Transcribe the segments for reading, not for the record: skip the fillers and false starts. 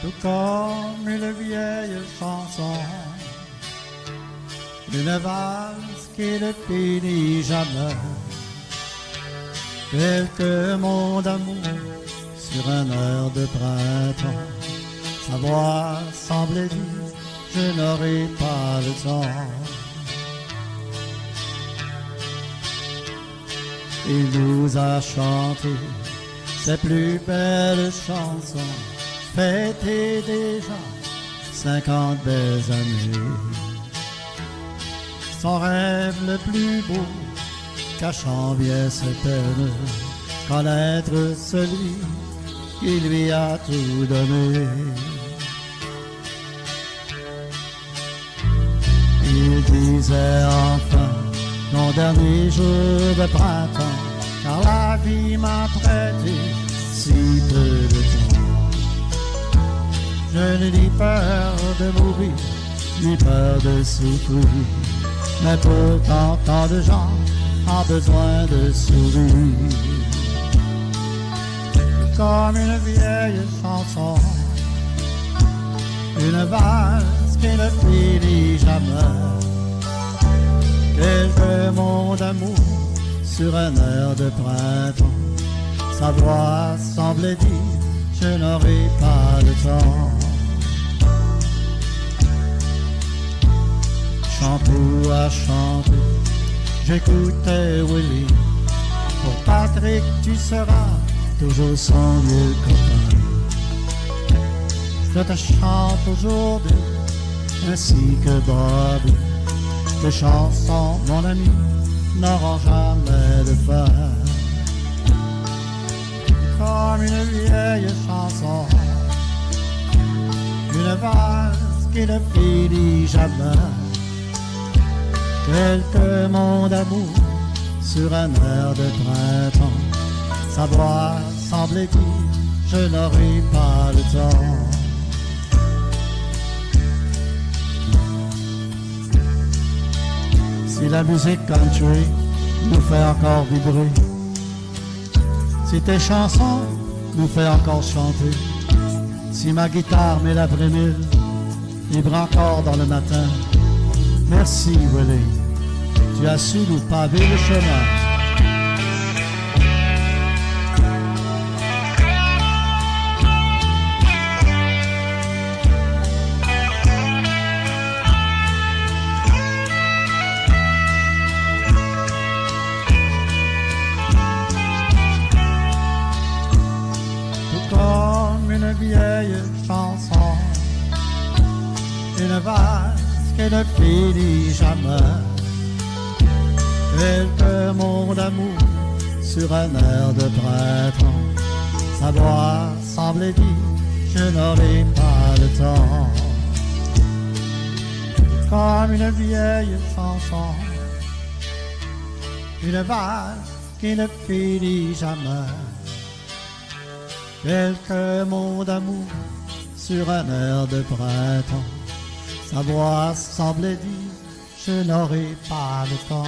tout comme une vieille chanson, une valse qui ne finit jamais. Quelques mots d'amour sur un air de printemps. Sa voix semblait dire, je n'aurai pas le temps. Il nous a chanté ses plus belles chansons, fêté déjà 50 belles années. Son rêve le plus beau, cachant bien ses peines, connaître celui qui lui a tout donné. Il disait enfin, mon dernier jour de printemps, car la vie m'a prêté si peu de temps. Je n'ai ni peur de mourir, ni peur de souffrir, mais pourtant tant de gens ont besoin de sourire. Comme une vieille chanson, une valse qui ne finit jamais. Quelques mots d'amour sur un air de printemps. Sa voix semblait dire, je n'aurai pas le temps. Shampoo à chanter, j'écoutais Willie. Pour Patrick, tu seras toujours son vieux copain. Je te chante aujourd'hui, ainsi que Bobby. Tes chansons, mon ami, n'auront jamais de fin. Comme une vieille chanson, une valse qui ne finit jamais. Quelques mots d'amour sur un air de printemps. Sa voix semblait dire, je n'aurai pas le temps. Si la musique country nous fait encore vibrer, si tes chansons nous fait encore chanter, si ma guitare met la brémule vibre encore dans le matin, merci Willie, tu as su nous paver le chemin. Une vieille chanson, une valse qui ne finit jamais. Quelques mots d'amour sur un air de printemps. Sa voix semblait dire, je n'aurai pas le temps. Comme une vieille chanson, une valse qui ne finit jamais. Quelques mots d'amour sur un air de printemps. Sa voix semblait dire, je n'aurai pas le temps.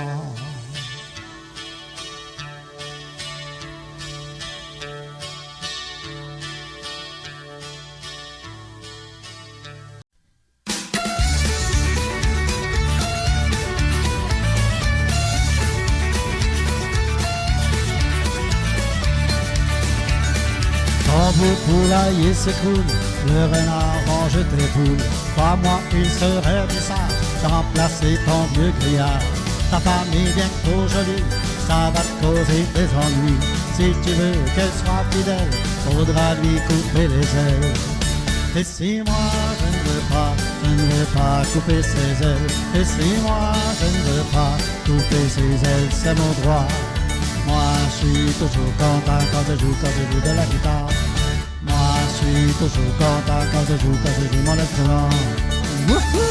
Le poulailler s'écoule, le renard range tes poules. Crois-moi, il serait du sage de remplacer ton vieux grillard. Ta femme est bien trop jolie, ça va te causer des ennuis. Si tu veux qu'elle soit fidèle, faudra lui couper les ailes. Et si moi je ne veux pas couper ses ailes. Et si moi je ne veux pas couper ses ailes, c'est mon droit. Moi je suis toujours content quand je joue de la guitare. Moi je suis toujours content quand je joue mon instrument. Wouhou!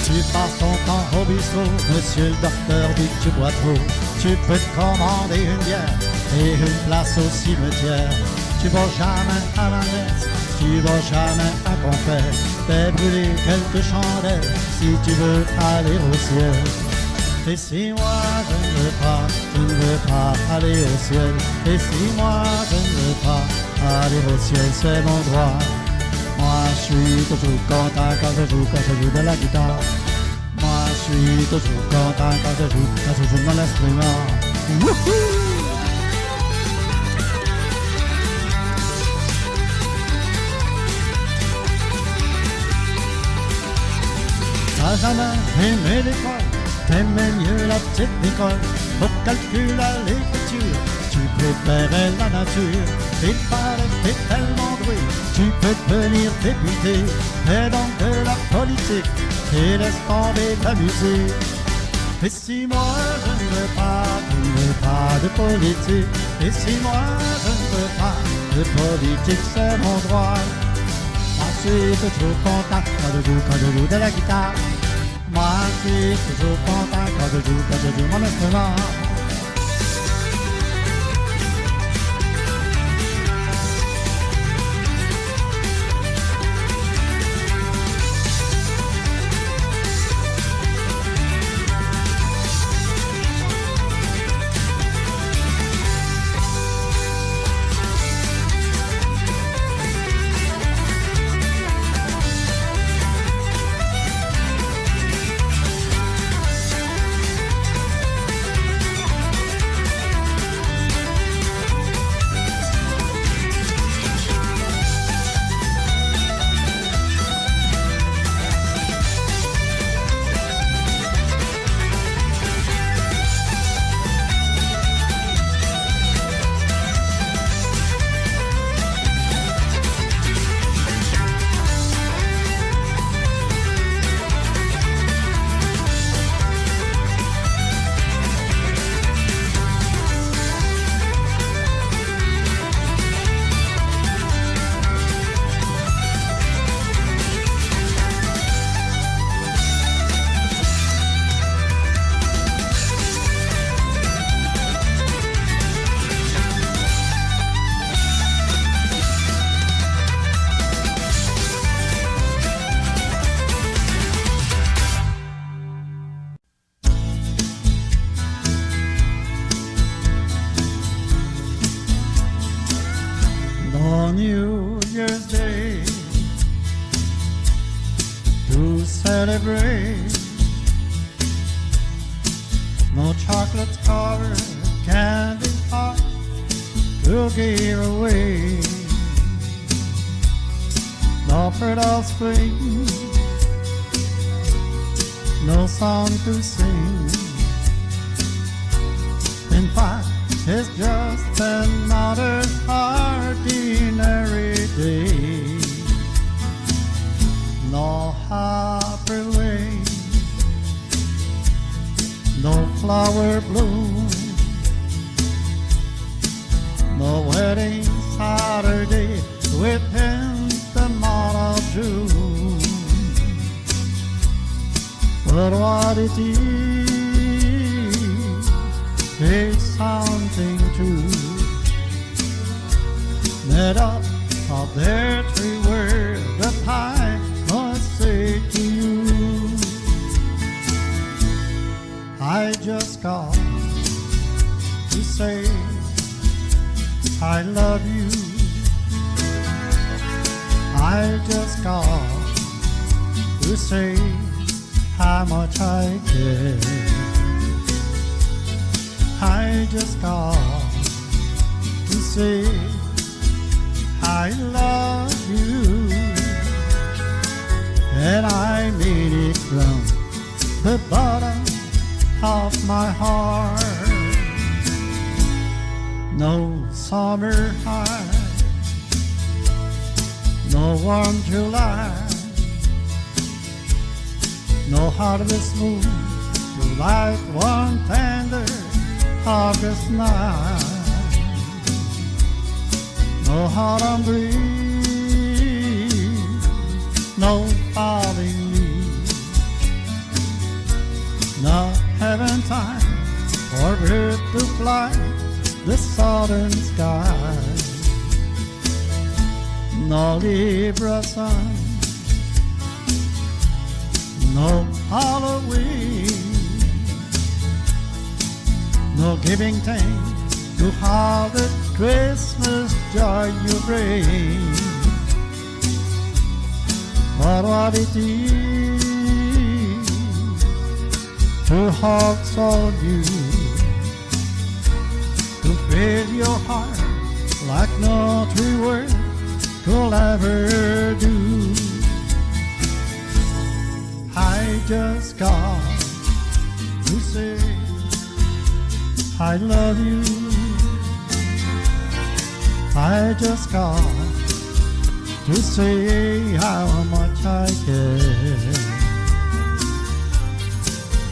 Tu passes ton temps au bistrot, monsieur le docteur dit que tu bois trop. Tu peux te commander une bière et une place au cimetière. Tu vas jamais à la messe, tu vas jamais à confesse. Fais brûler quelques chandelles si tu veux aller au ciel. Et si moi je ne veux pas aller au ciel, et si moi je ne veux pas aller au ciel, c'est mon droit. Moi je suis toujours content quand je joue de la guitare. Moi je suis toujours content quand je joue mon instrument. Wouhou! T'as jamais aimé l'école, t'aimais mieux la petite école. Pour calculer l'écriture, tu préférais la nature. Il paraît que t'es tellement doué, tu peux devenir député. Fais donc de la politique et laisse tomber la musique. Et si moi je ne veux pas de politique, et si moi je ne veux pas de politique, c'est mon droit. Moi je suis toujours content quand je joue de la guitare. Moi je suis toujours content quand je joue mon instrument. On New Year's Day to celebrate, no chocolates covered candy heart to give away, no bird of spring, no song to sing. In fact, it's just another ordinary day. No happy rain, no flower bloom, no wedding Saturday within the month of June. But what it is something true, made up of their three words that I must say to you. I just called to say I love you. I just called to say how much I care. I just called to say I love you, and I mean it from the bottom of my heart. No summer high, no warm July, no harvest moon to light one tender August night, no autumn breeze, no falling leaves, not having time for bird to fly the southern sky, no Libra sun, no Halloween, no giving thanks to all the Christmas joy you bring. But what it is to hold on you, to fill your heart like no three words could ever do. I just got to say I love you. I just got to say how much I care.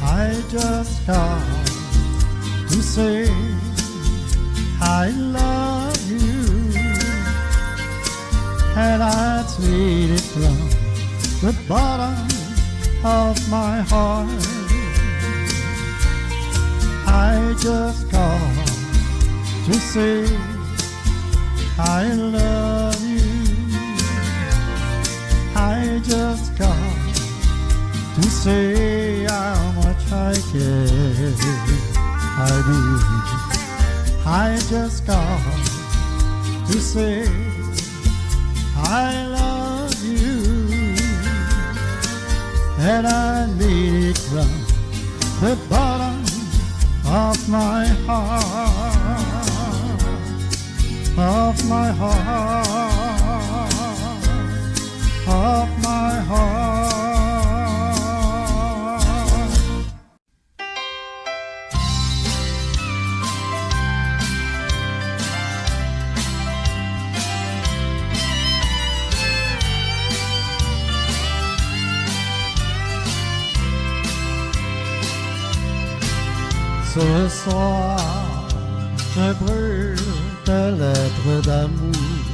I just got to say I love you, and I mean it from the bottom of my heart. I just got to say I love you. I just got to say how much I care. I do. I just got to say I love you, and I mean it from the bottom of my heart, of my heart, of my heart. Ce soir, je brûle tes lettres d'amour.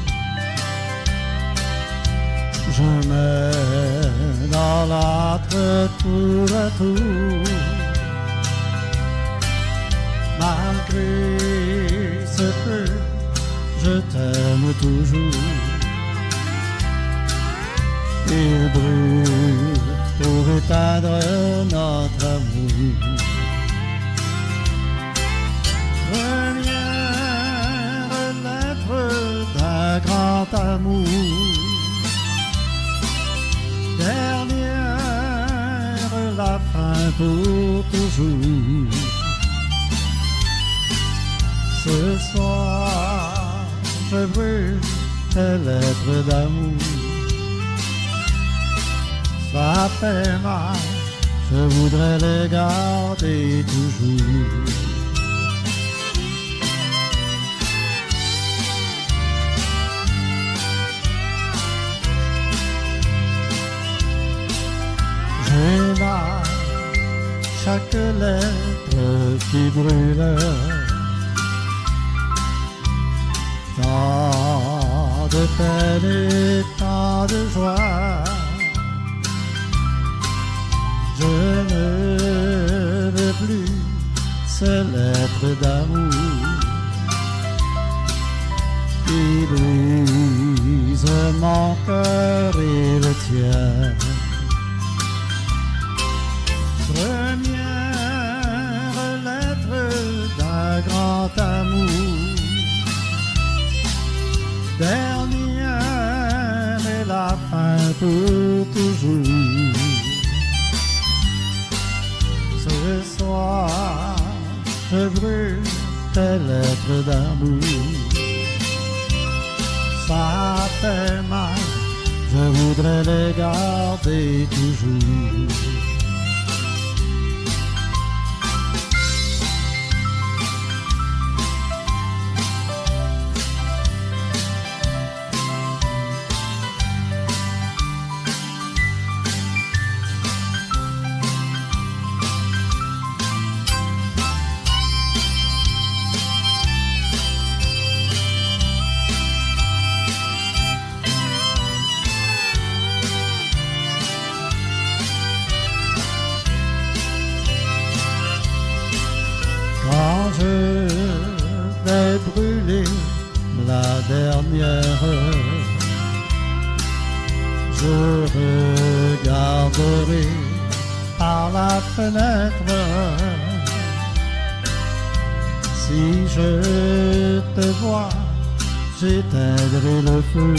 Je mets dans l'âtre tour à tour. Malgré ce feu, je t'aime toujours. Il brûle pour éteindre notre amour. Première lettre d'un grand amour, dernière la fin pour toujours. Ce soir, je brûle tes lettres d'amour. Ça fait mal, je voudrais les garder toujours. J'ai mal chaque lettre qui brûle, tant de peine et tant de joie. Je ne veux plus ces lettres d'amour qui brisent mon cœur et le tien. Première lettre d'un grand amour, dernière et la fin pour toujours. Ce soir, je brûle tes lettres d'amour. Ça fait mal, je voudrais les garder toujours. Quand je vais brûler la dernière, je regarderai par la fenêtre Si je te vois, j'éteindrai le feu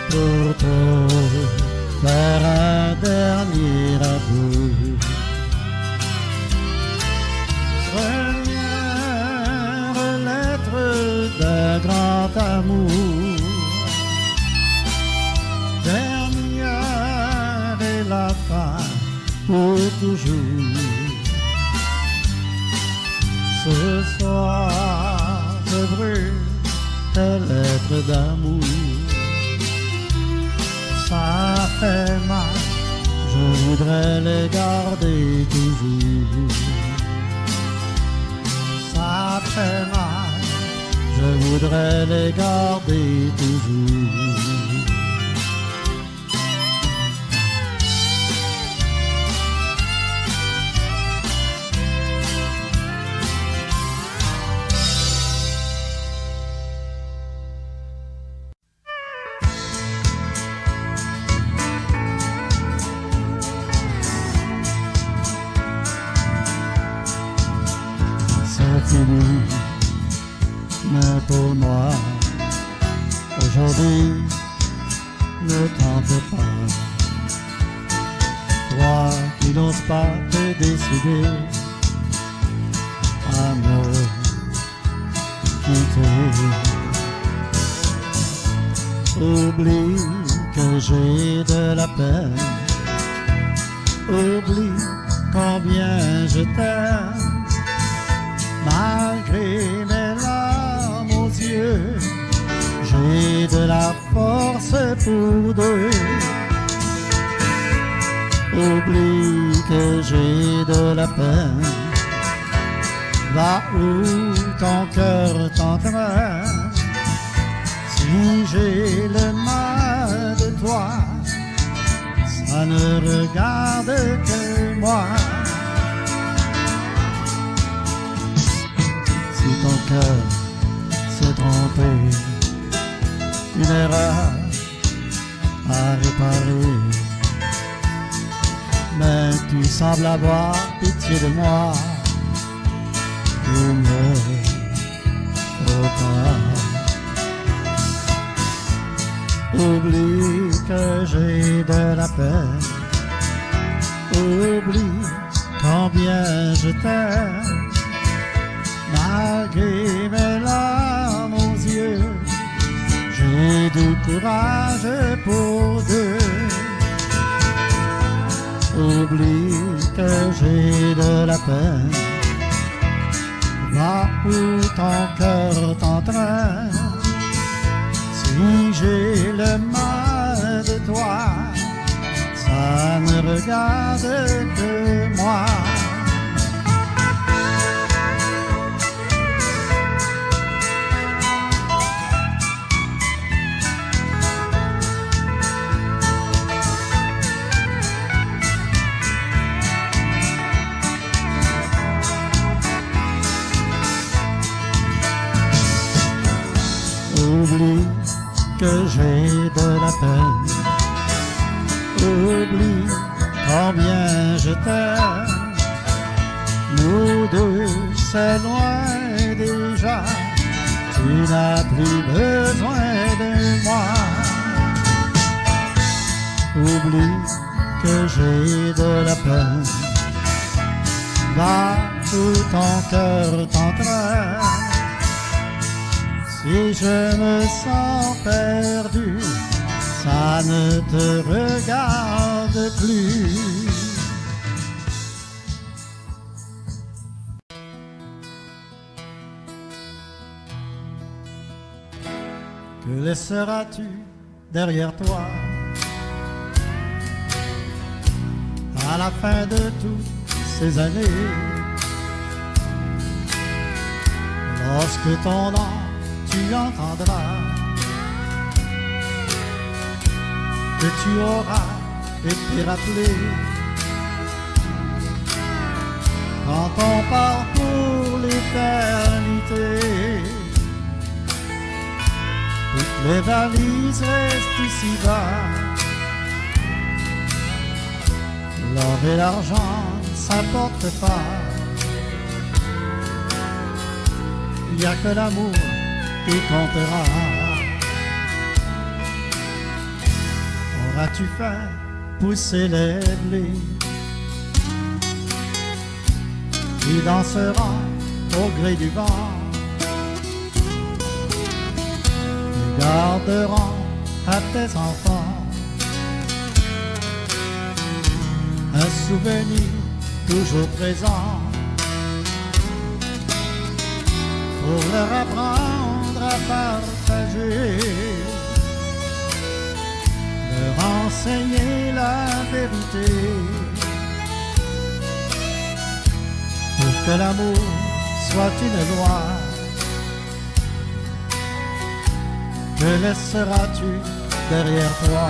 pour te faire un dernier aveu. Première lettre d'un grand amour, dernière et la fin pour toujours. Ce soir je brûle tes lettres d'amour. Ça fait mal, je voudrais les garder toujours. Ça fait mal, je voudrais les garder toujours. C'est fini, mais pour moi, aujourd'hui, ne t'en fais pas. Toi qui n'oses pas te décider à me quitter, oublie que j'ai de la peine, oublie combien je t'aime. Malgré mes larmes aux yeux, j'ai de la force pour deux. Oublie que j'ai de la peine, va où ton cœur t'entraîne. Si j'ai le mal de toi, ça ne regarde que moi. Si ton cœur s'est trompé, une erreur à réparer, mais tu sembles avoir pitié de moi, il ne faut pas. Oublie que j'ai de la peine, oublie combien je t'aime. Malgré mes larmes aux yeux, j'ai du courage pour deux. Oublie que j'ai de la peine, va où ton cœur t'entraîne. Si j'ai le mal de toi, ça ne regarde que moi. Oublie que j'ai de la peine, oublie combien je t'aime. Nous deux, c'est loin déjà, tu n'as plus besoin de moi. Oublie que j'ai de la peine, va où ton cœur t'entraîne. Si je me sens perdu, ça ne te regarde plus. Que laisseras-tu derrière toi à la fin de toutes ces années, lorsque ton âme tu entendras que tu auras été rappelé quand on part pour l'éternité. Toutes les valises restent ici-bas, l'or et l'argent ne s'apportent pas, n'y a que l'amour qui comptera. Auras-tu fait pousser les blés qui dansera au gré du vent, et garderont à tes enfants un souvenir toujours présent pour leur apprendre à partager, leur enseigner la vérité, pour que l'amour soit une loi. Que laisseras-tu derrière toi?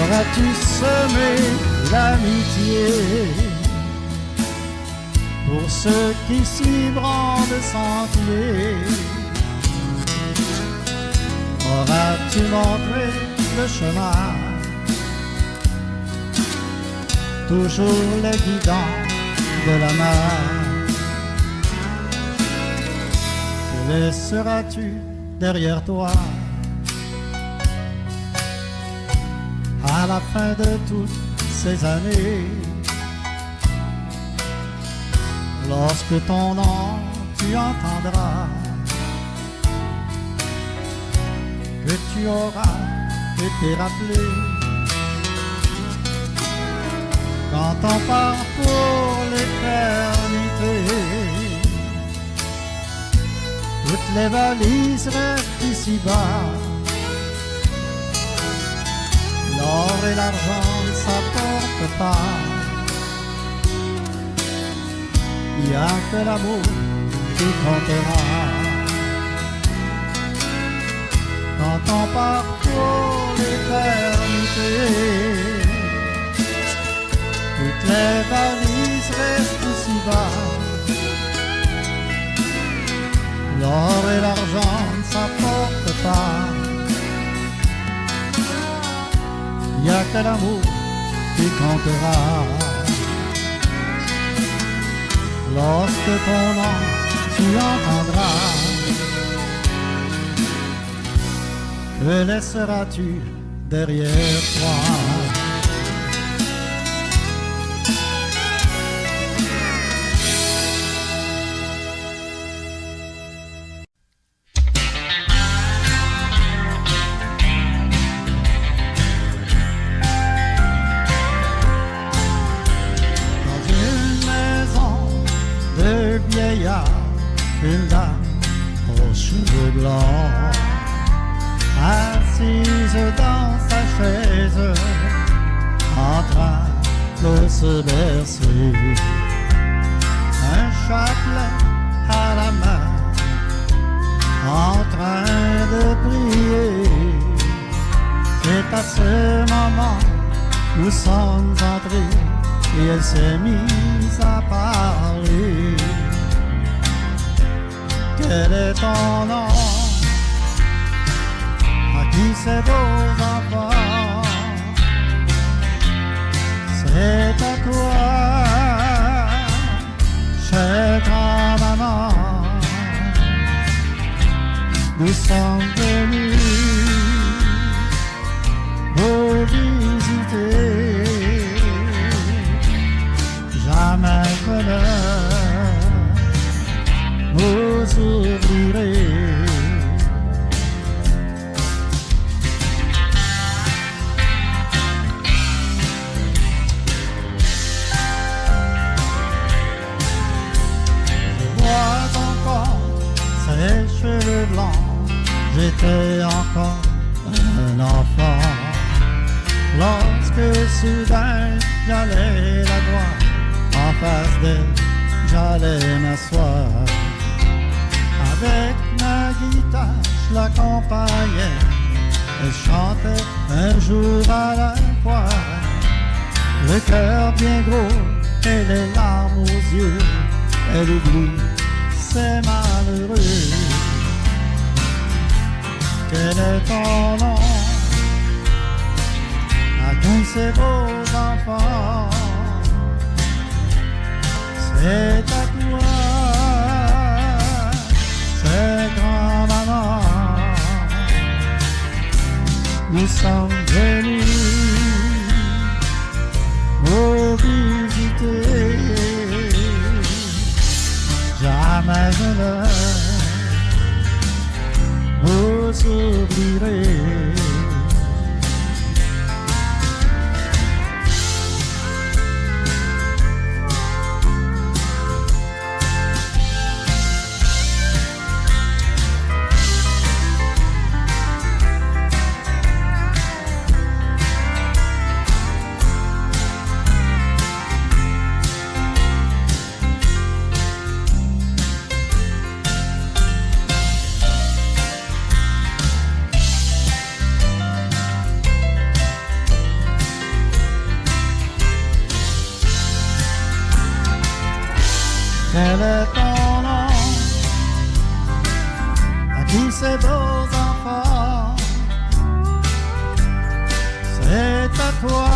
Auras-tu semé l'amitié pour ceux qui s'y brandent sentier? Auras-tu montré le chemin, toujours les guidant de la main? Que laisseras-tu derrière toi à la fin de toutes ces années, lorsque ton nom tu entendras que tu auras été rappelé quand on part pour l'éternité? Toutes les valises restent ici-bas, l'or et l'argent ne s'apportent pas. Il n'y a que l'amour qui comptera. Quand on part pour l'éternité, toutes les valises restent ici-bas, l'or et l'argent ne s'apportent pas. Il n'y a que l'amour qui comptera. Lorsque ton nom tu entendras, que laisseras-tu derrière toi? Une dame aux cheveux blancs, assise dans sa chaise, en train de se bercer, un chapelet à la main, en train de prier. C'est à ce moment nous sommes entrés et elle s'est mise à parler. Quel est ton nom? À qui ces beaux enfants? C'est à toi, chère grand-maman. Nous sommes venus vous visiter. Jamais bonheur vous ouvrirez. Je vois encore ses cheveux blancs, j'étais encore un enfant, lorsque soudain j'allais la voir, en face d'elle j'allais m'asseoir. Avec ma guitare, je l'accompagnais Elle chantait un jour à la fois, le cœur bien gros et les larmes aux yeux. Elle oublie ses malheureux. Quel est ton nom à tous ces beaux enfants? C'est à toi, c'est grand-maman. Nous sommes venus vous visiter. Jamais je ne vous oublierai. Quel est ton nom à qui ces beaux enfants? C'est à toi,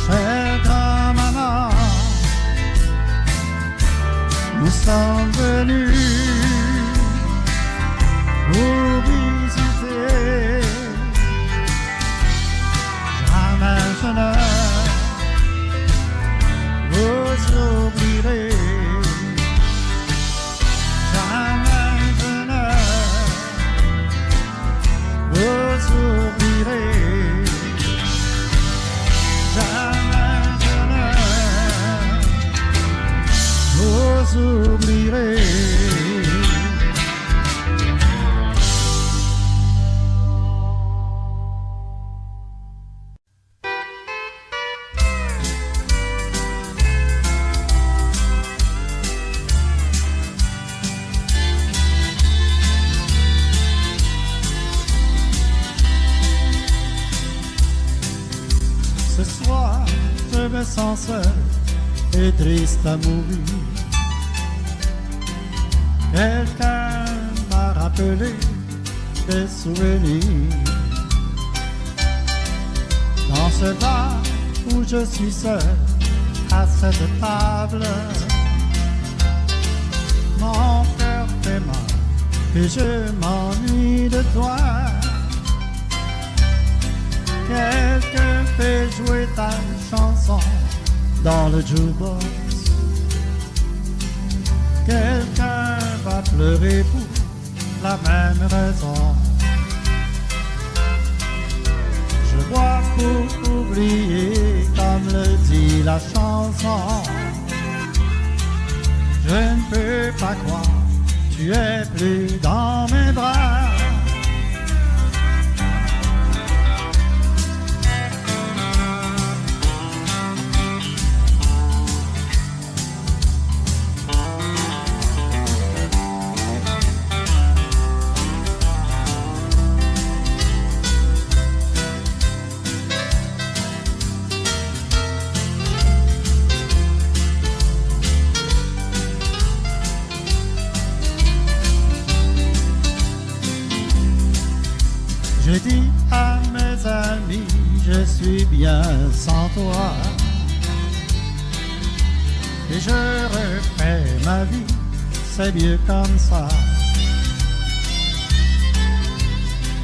chère grand-maman. Nous sommes venus vous visiter. Jamais je ne vous oublierai. Jamais je ne vous oublierai. Jamais je ne vous oublierai. Ce soir, je me sens seul et triste à mourir. Quelqu'un m'a rappelé des souvenirs. Dans ce bar où je suis seul à cette table, mon cœur fait mal et je m'ennuie de toi. Quelqu'un fait jouer ta chanson dans le jukebox. Quelqu'un va pleurer pour la même raison. Je bois pour oublier, comme le dit la chanson. Je ne peux pas croire, tu es plus dans mes bras. J'ai dit à mes amis, je suis bien sans toi. Et je refais ma vie, c'est mieux comme ça.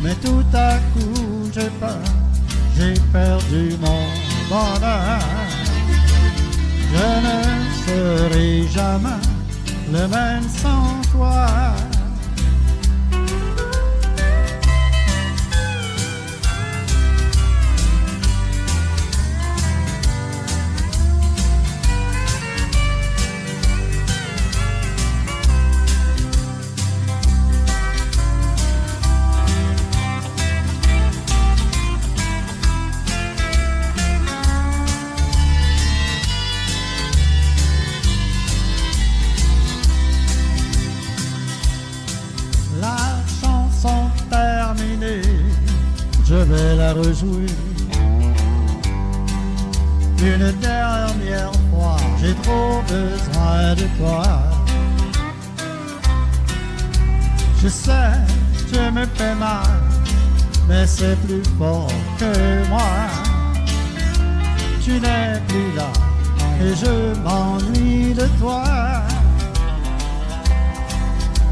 Mais tout à coup j'ai peur, j'ai perdu mon bonheur. Je ne serai jamais le même sans toi. vais la rejouer. Une dernière fois, j'ai trop besoin de toi. Je sais, tu me fais mal, mais c'est plus fort que moi. Tu n'es plus là et je m'ennuie de toi.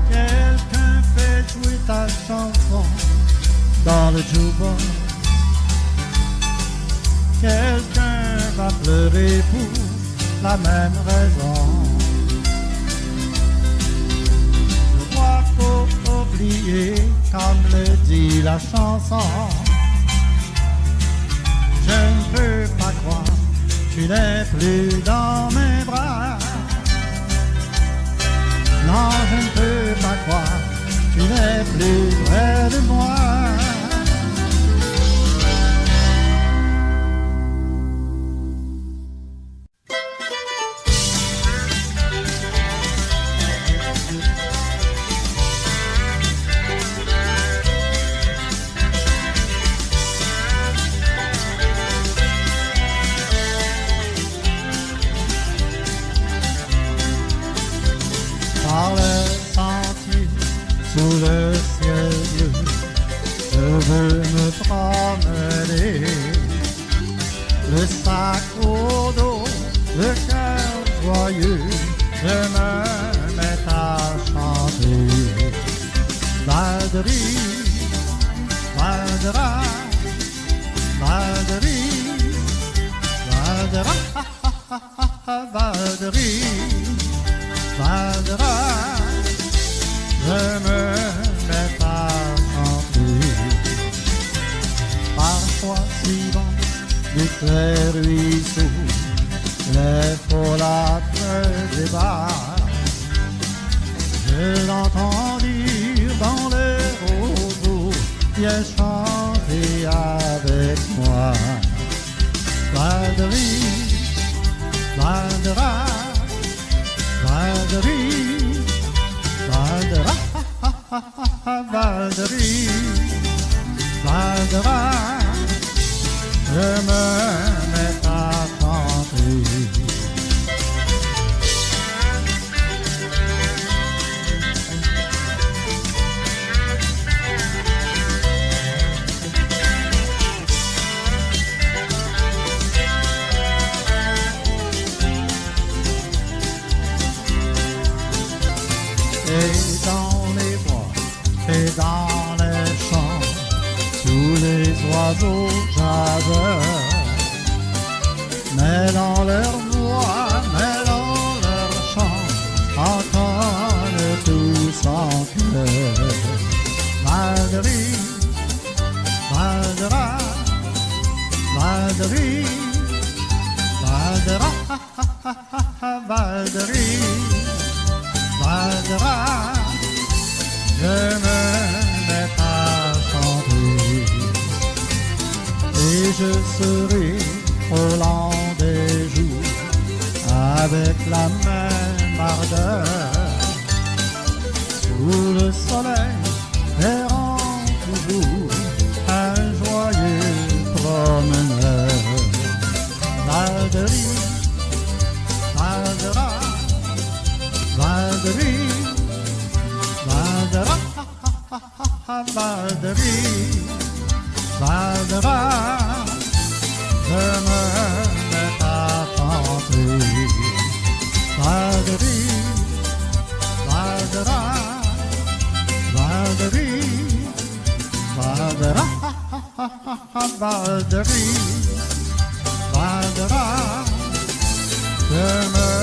Quelqu'un fait jouer ta chanson dans le jukebox. Quelqu'un va pleurer pour la même raison. Je crois faut oublier, comme le dit la chanson. Je ne peux pas croire, tu n'es plus dans mes bras. Non, je ne peux pas croire, tu n'es plus près de moi. Par le sentier, sous le ciel bleu, je veux me promener. Le sac au dos, le cœur joyeux, je me mets à chanter. Valderie, Valdera, Valderie, Valdera, Valderie. Valdera, je me mets à chanter. Parfois suivant des clairs ruisseaux, les folâtres débarquent. Je l'entends dire dans les roseaux, viens chanter avec moi. Valderie, Valdera, Valderie, Valdera, Valderie, Valdera, je me mets à chanter. Et dans les bois, et dans les champs, tous les oiseaux jasent. Mais dans leur voix, mais dans leur chant, entendent tous en cœur. Valderie, Valdera, Valderie, Valdera, Valderie. Valdera, je me mets à chanter. Et je serai au long des jours avec la même ardeur. Sous le soleil, errant toujours un joyeux promeneur. Valderie, Valdera, Valderie, Valdera, Valderie, Valdera, je me mets à chanter. Valderie, Valdera, Valderie, Valdera, Valderie, Valdera, je me